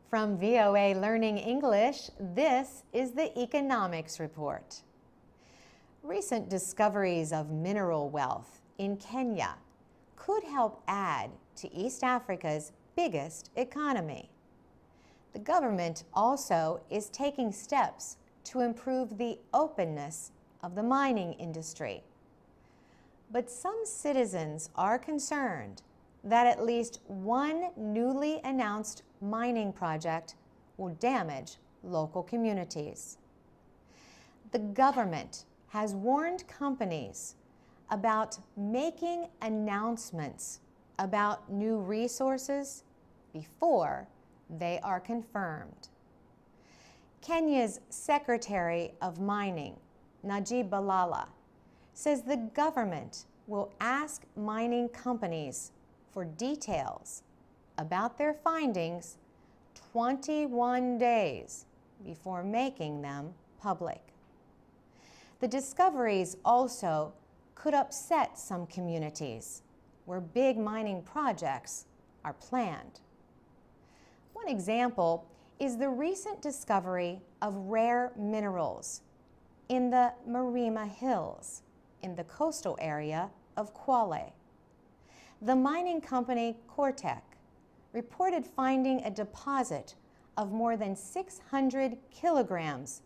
From VOA Learning English, this is the Economics Report. Recent discoveries of mineral wealth in Kenya could help add to East Africa's biggest economy. The government also is taking steps to improve the openness of the mining industry. But some citizens are concerned that at least one newly announced mining project will damage local communities. The government has warned companies about making announcements about new resources before they are confirmed. Kenya's Secretary of Mining, Najib Balala, says the government will ask mining companies for details about their findings 21 days before making them public. The discoveries also could upset some communities where big mining projects are planned. One example is the recent discovery of rare minerals in the Marima Hills in the coastal area of Kwale. The mining company Cortec reported finding a deposit of more than 600 kilograms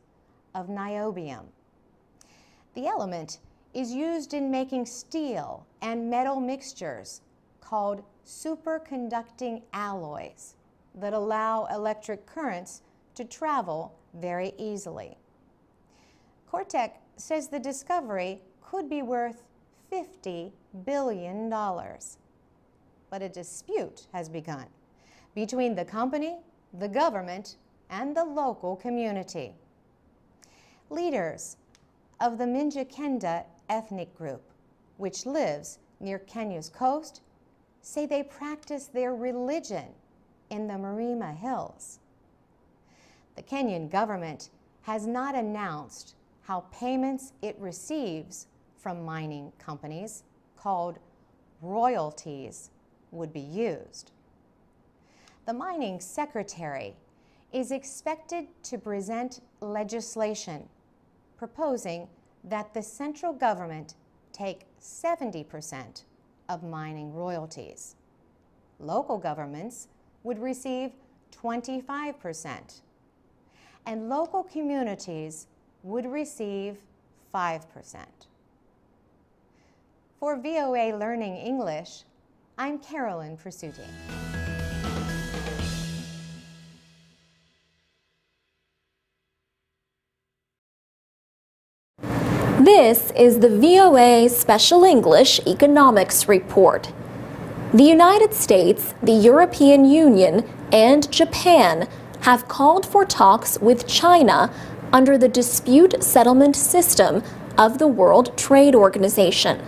of niobium. The element is used in making steel and metal mixtures called superconducting alloys that allow electric currents to travel very easily. Cortec says the discovery could be worth $50 billion. But a dispute has begun between the company, the government, and the local community. Leaders of the Minjakenda ethnic group, which lives near Kenya's coast, say they practice their religion in the Marima Hills. The Kenyan government has not announced how payments it receives from mining companies, called royalties, would be used. The mining secretary is expected to present legislation proposing that the central government take 70% of mining royalties. Local governments would receive 25%, and local communities would receive 5%. For VOA Learning English, I'm Carolyn Presutti. This is the VOA Special English Economics Report. The United States, the European Union, and Japan have called for talks with China under the dispute settlement system of the World Trade Organization.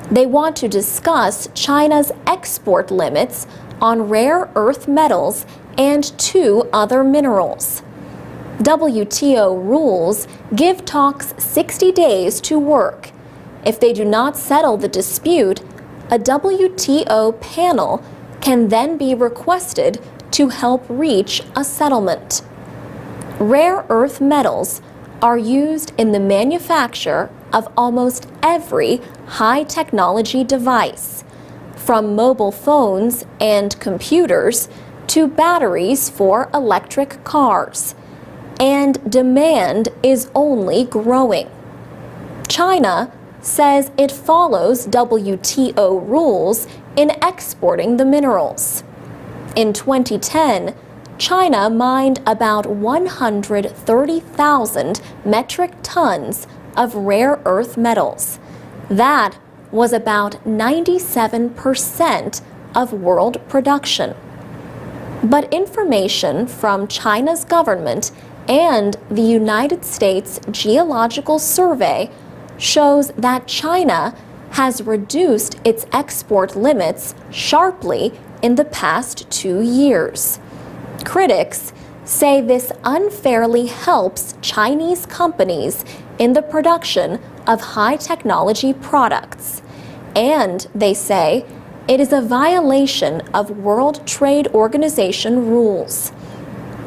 They want to discuss China's export limits on rare earth metals and 2 other minerals. WTO rules give talks 60 days to work. If they do not settle the dispute, a WTO panel can then be requested to help reach a settlement. Rare earth metals are used in the manufacture of almost every high-technology device, from mobile phones and computers to batteries for electric cars, and demand is only growing. China says it follows WTO rules in exporting the minerals. In 2010, China mined about 130,000 metric tons of rare earth metals. That was about 97% of world production. But information from China's government and the United States Geological Survey shows that China has reduced its export limits sharply in the past 2 years. Critics say this unfairly helps Chinese companies in the production of high-technology products. And they say it is a violation of World Trade Organization rules.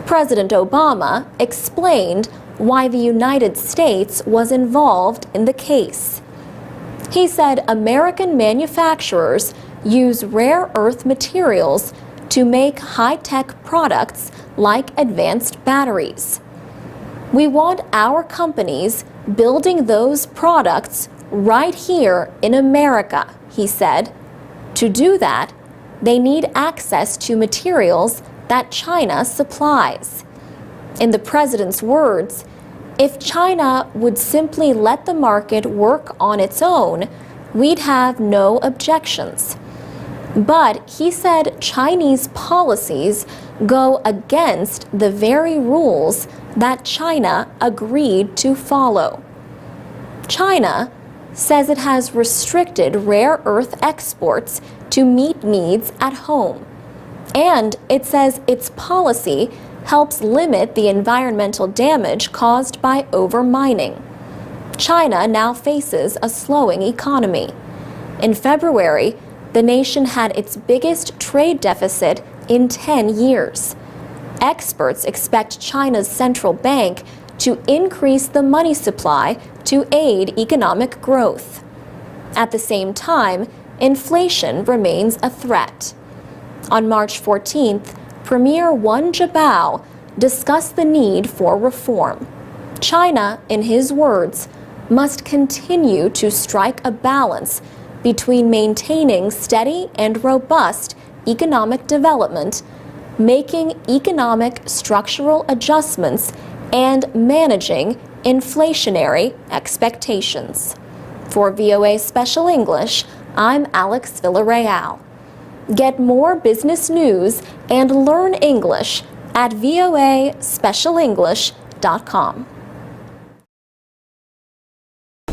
President Obama explained why the United States was involved in the case. He said American manufacturers use rare earth materials to make high-tech products like advanced batteries. We want our companies building those products right here in America, he said. To do that, they need access to materials that China supplies. In the president's words, if China would simply let the market work on its own, we'd have no objections. But he said Chinese policies go against the very rules that China agreed to follow. China says it has restricted rare earth exports to meet needs at home. And it says its policy helps limit the environmental damage caused by overmining. China now faces a slowing economy. In February, the nation had its biggest trade deficit in 10 years. Experts expect China's central bank to increase the money supply to aid economic growth. At the same time, inflation remains a threat. On March 14th, Premier Wen Jiabao discussed the need for reform. China, in his words, must continue to strike a balance between maintaining steady and robust economic development, making economic structural adjustments, and managing inflationary expectations. For VOA Special English, I'm Alex Villarreal. Get more business news and learn English at voaspecialenglish.com.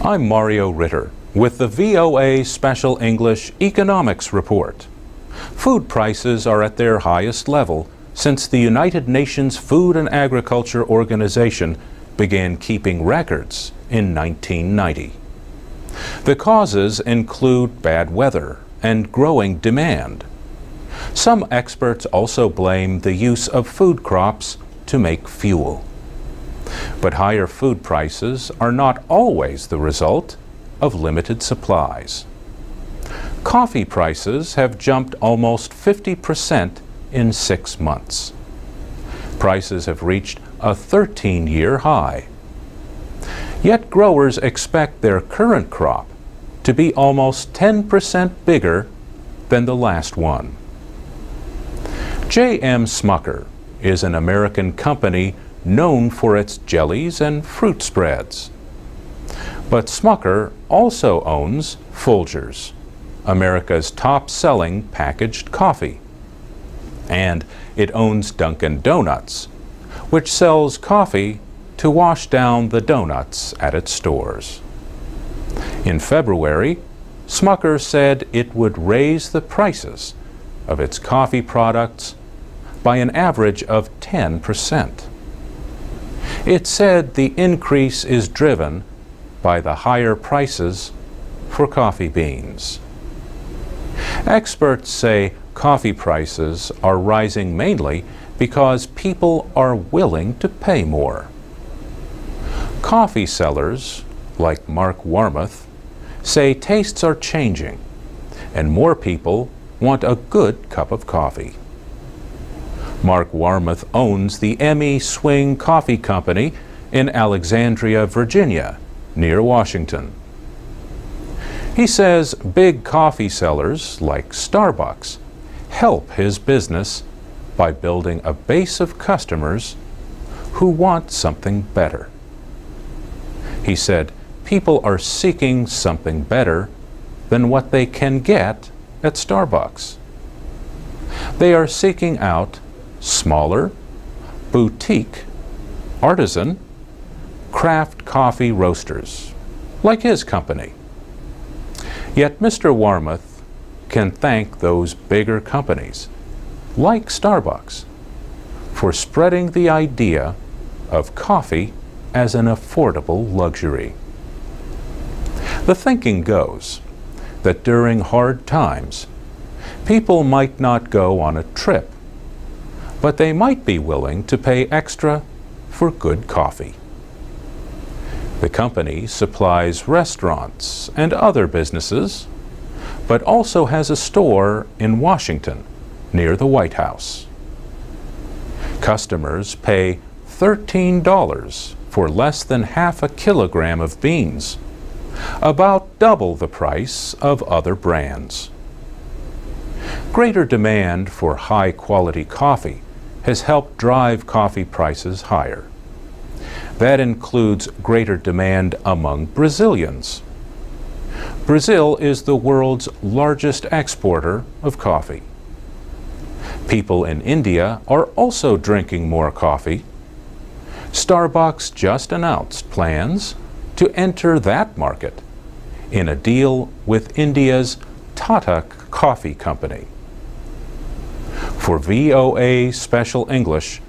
I'm Mario Ritter with the VOA Special English Economics Report. Food prices are at their highest level since the United Nations Food and Agriculture Organization began keeping records in 1990. The causes include bad weather and growing demand. Some experts also blame the use of food crops to make fuel. But higher food prices are not always the result of limited supplies. Coffee prices have jumped almost 50% in 6 months. Prices have reached a 13-year high. Yet growers expect their current crop to be almost 10% bigger than the last one. J.M. Smucker is an American company known for its jellies and fruit spreads. But Smucker also owns Folgers, America's top-selling packaged coffee. And it owns Dunkin' Donuts, which sells coffee to wash down the donuts at its stores. In February, Smucker said it would raise the prices of its coffee products by an average of 10%. It said the increase is driven by the higher prices for coffee beans. Experts say coffee prices are rising mainly because people are willing to pay more. Coffee sellers, like Mark Warmoth, say tastes are changing and more people want a good cup of coffee. Mark Warmoth owns the Emmy Swing Coffee Company in Alexandria, Virginia, near Washington. He says big coffee sellers like Starbucks help his business by building a base of customers who want something better. He said people are seeking something better than what they can get at Starbucks. They are seeking out smaller, boutique, artisan, craft coffee roasters, like his company. Yet Mr. Warmoth can thank those bigger companies, like Starbucks, for spreading the idea of coffee as an affordable luxury. The thinking goes that during hard times, people might not go on a trip, but they might be willing to pay extra for good coffee. The company supplies restaurants and other businesses, but also has a store in Washington near the White House. Customers pay $13 for less than half a kilogram of beans, about double the price of other brands. Greater demand for high-quality coffee has helped drive coffee prices higher. That includes greater demand among Brazilians. Brazil is the world's largest exporter of coffee. People in India are also drinking more coffee. Starbucks just announced plans to enter that market in a deal with India's Tata Coffee Company. For VOA Special English,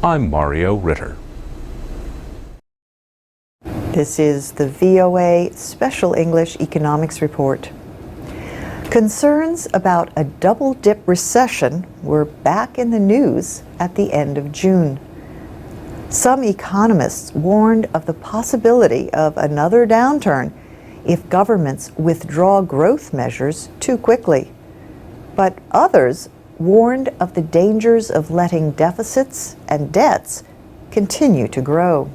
I'm Mario Ritter. This is the VOA Special English Economics Report. Concerns about a double-dip recession were back in the news at the end of June. Some economists warned of the possibility of another downturn if governments withdraw growth measures too quickly. But others warned of the dangers of letting deficits and debts continue to grow.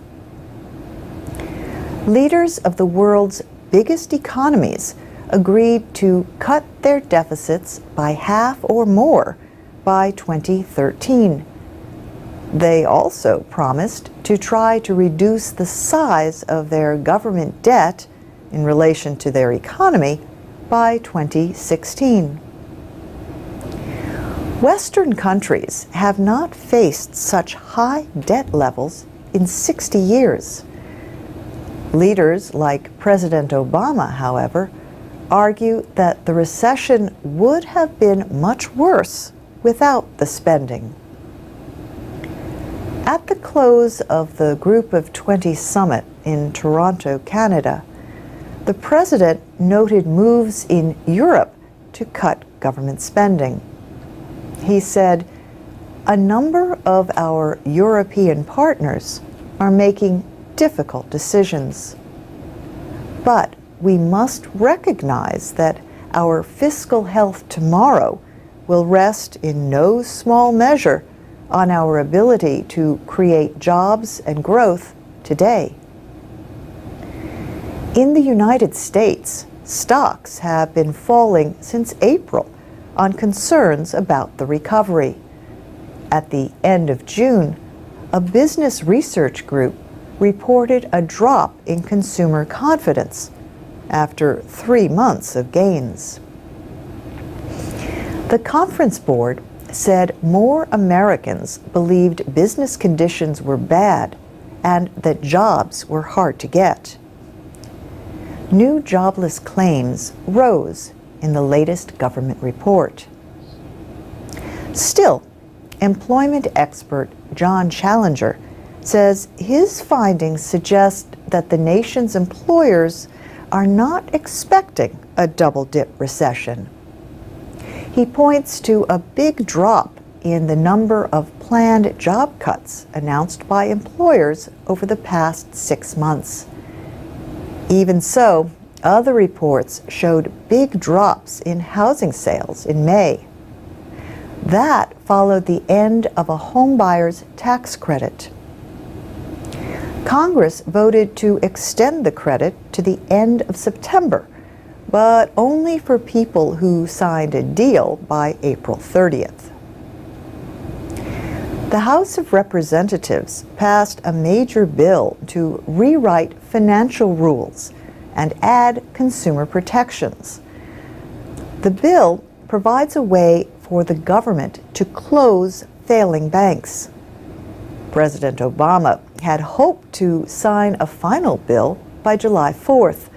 Leaders of the world's biggest economies agreed to cut their deficits by half or more by 2013. They also promised to try to reduce the size of their government debt in relation to their economy by 2016. Western countries have not faced such high debt levels in 60 years. Leaders like President Obama, however, argue that the recession would have been much worse without the spending. At the close of the Group of 20 summit in Toronto, Canada, the president noted moves in Europe to cut government spending. He said, "A number of our European partners are making difficult decisions. But we must recognize that our fiscal health tomorrow will rest in no small measure on our ability to create jobs and growth today." In the United States, stocks have been falling since April on concerns about the recovery. At the end of June, a business research group reported a drop in consumer confidence after 3 months of gains. The conference board said more Americans believed business conditions were bad and that jobs were hard to get. New jobless claims rose in the latest government report. Still, employment expert John Challenger says his findings suggest that the nation's employers are not expecting a double-dip recession. He points to a big drop in the number of planned job cuts announced by employers over the past 6 months. Even so, other reports showed big drops in housing sales in May. That followed the end of a homebuyer's tax credit. Congress voted to extend the credit to the end of September, but only for people who signed a deal by April 30th. The House of Representatives passed a major bill to rewrite financial rules and add consumer protections. The bill provides a way for the government to close failing banks. President Obama had hoped to sign a final bill by July 4th,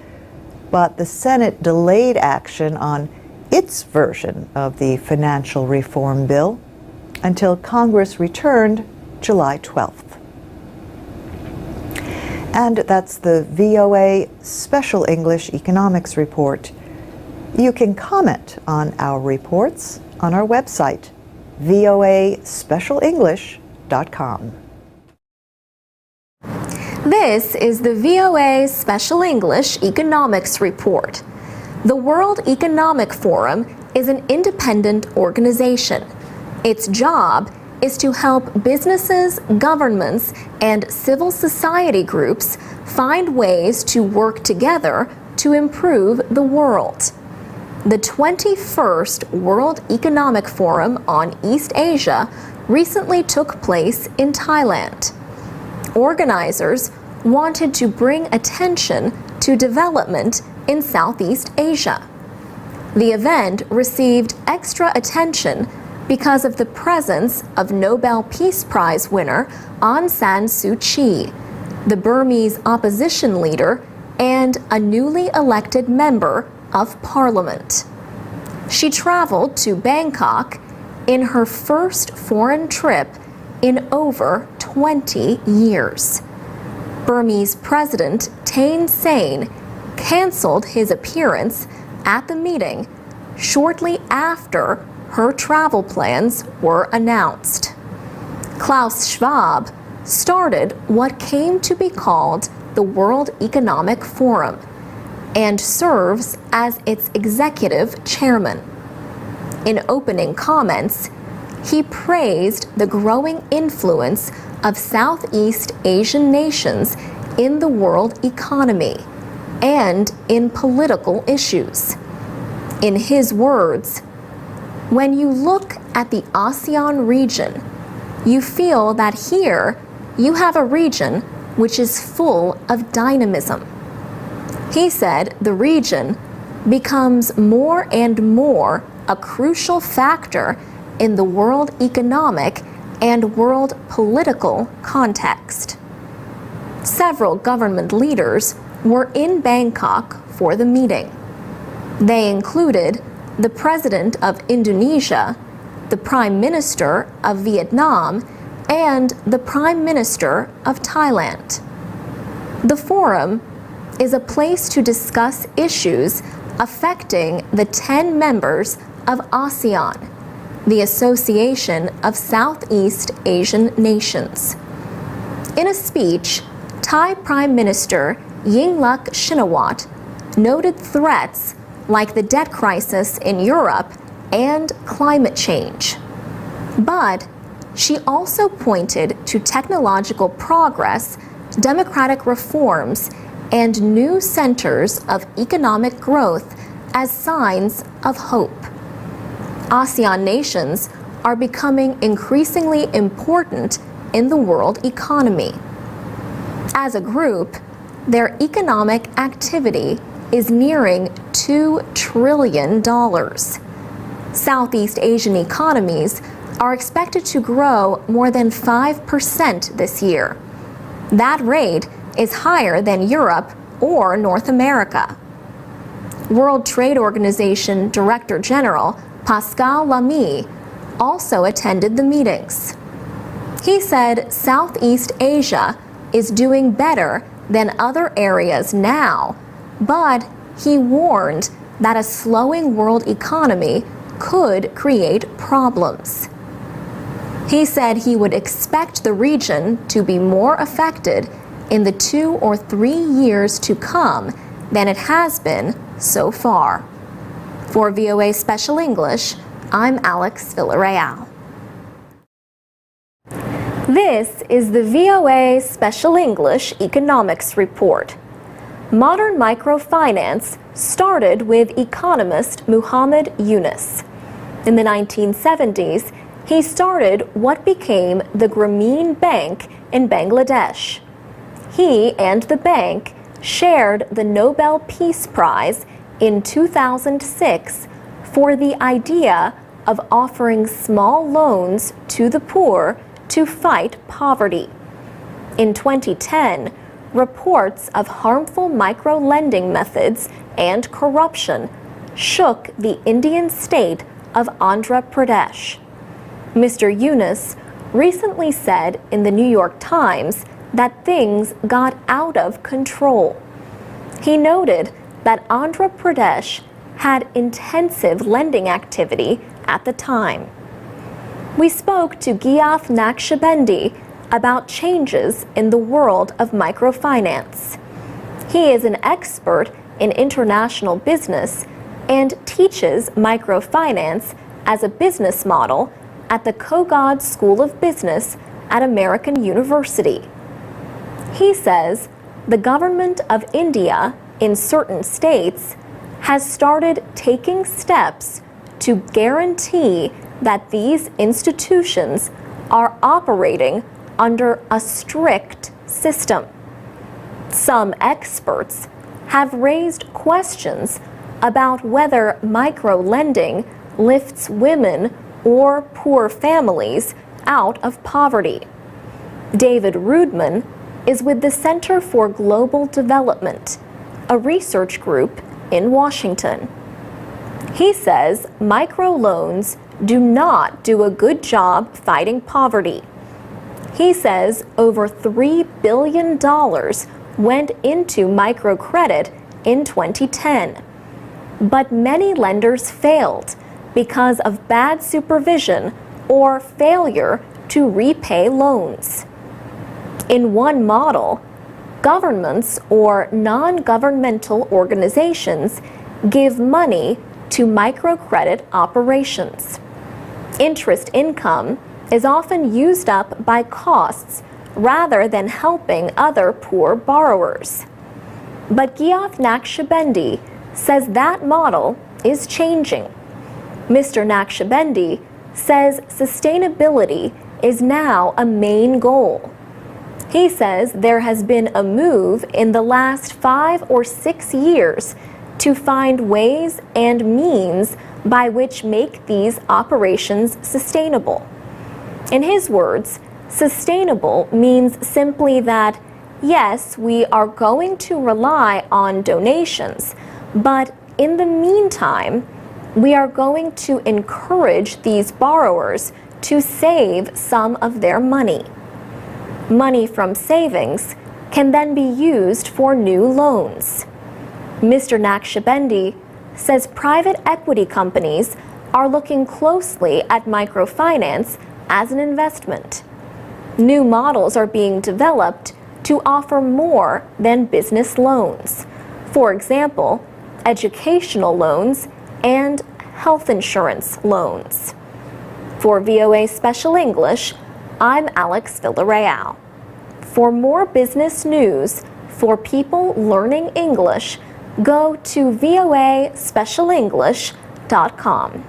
but the Senate delayed action on its version of the financial reform bill until Congress returned July 12th. And that's the VOA Special English Economics Report. You can comment on our reports on our website, voaspecialenglish.com. This is the VOA Special English Economics Report. The World Economic Forum is an independent organization. Its job is to help businesses, governments, and civil society groups find ways to work together to improve the world. The 21st World Economic Forum on East Asia recently took place in Thailand. Organizers wanted to bring attention to development in Southeast Asia. The event received extra attention because of the presence of Nobel Peace Prize winner Aung San Suu Kyi, the Burmese opposition leader, and a newly elected member of parliament. She traveled to Bangkok in her first foreign trip in over 20 years. Burmese President Thein Sein canceled his appearance at the meeting shortly after her travel plans were announced. Klaus Schwab started what came to be called the World Economic Forum and serves as its executive chairman. In opening comments, he praised the growing influence of Southeast Asian nations in the world economy and in political issues. In his words, "When you look at the ASEAN region, you feel that here you have a region which is full of dynamism." He said the region becomes more and more a crucial factor in the world economic and world political context. Several government leaders were in Bangkok for the meeting. They included the President of Indonesia, the Prime Minister of Vietnam, and the Prime Minister of Thailand. The forum is a place to discuss issues affecting the 10 members of ASEAN, the Association of Southeast Asian Nations. In a speech, Thai Prime Minister Yingluck Shinawatra noted threats like the debt crisis in Europe and climate change. But she also pointed to technological progress, democratic reforms, and new centers of economic growth as signs of hope. ASEAN nations are becoming increasingly important in the world economy. As a group, their economic activity is nearing $2 trillion. Southeast Asian economies are expected to grow more than 5% this year. That rate is higher than Europe or North America. World Trade Organization Director General Pascal Lamy also attended the meetings. He said Southeast Asia is doing better than other areas now, but he warned that a slowing world economy could create problems. He said he would expect the region to be more affected in the 2 or 3 years to come than it has been so far. For VOA Special English, I'm Alex Villarreal. This is the VOA Special English Economics Report. Modern microfinance started with economist Muhammad Yunus. In the 1970s, he started what became the Grameen Bank in Bangladesh. He and the bank shared the Nobel Peace Prize in 2006 for the idea of offering small loans to the poor to fight poverty. In 2010, reports of harmful micro-lending methods and corruption shook the Indian state of Andhra Pradesh. Mr. Yunus recently said in the New York Times that things got out of control. He noted that Andhra Pradesh had intensive lending activity at the time. We spoke to Giath Naqshbendi about changes in the world of microfinance. He is an expert in international business and teaches microfinance as a business model at the Kogod School of Business at American University. He says the government of India in certain states has started taking steps to guarantee that these institutions are operating under a strict system. Some experts have raised questions about whether micro-lending lifts women or poor families out of poverty. David Rudman is with the Center for Global Development, a research group in Washington. He says microloans do not do a good job fighting poverty. He says over $3 billion went into microcredit in 2010. But many lenders failed because of bad supervision or failure to repay loans. In one model, governments or non-governmental organizations give money to microcredit operations. Interest income is often used up by costs rather than helping other poor borrowers. But Giath Naqshbendi says that model is changing. Mr. Naqshbendi says sustainability is now a main goal. He says there has been a move in the last 5 or 6 years to find ways and means by which make these operations sustainable. In his words, sustainable means simply that, yes, we are going to rely on donations, but in the meantime, we are going to encourage these borrowers to save some of their money. Money from savings can then be used for new loans. Mr. Naqshbendi says private equity companies are looking closely at microfinance as an investment. New models are being developed to offer more than business loans. For example, educational loans and health insurance loans. For VOA Special English, I'm Alex Villarreal. For more business news for people learning English, go to voaspecialenglish.com.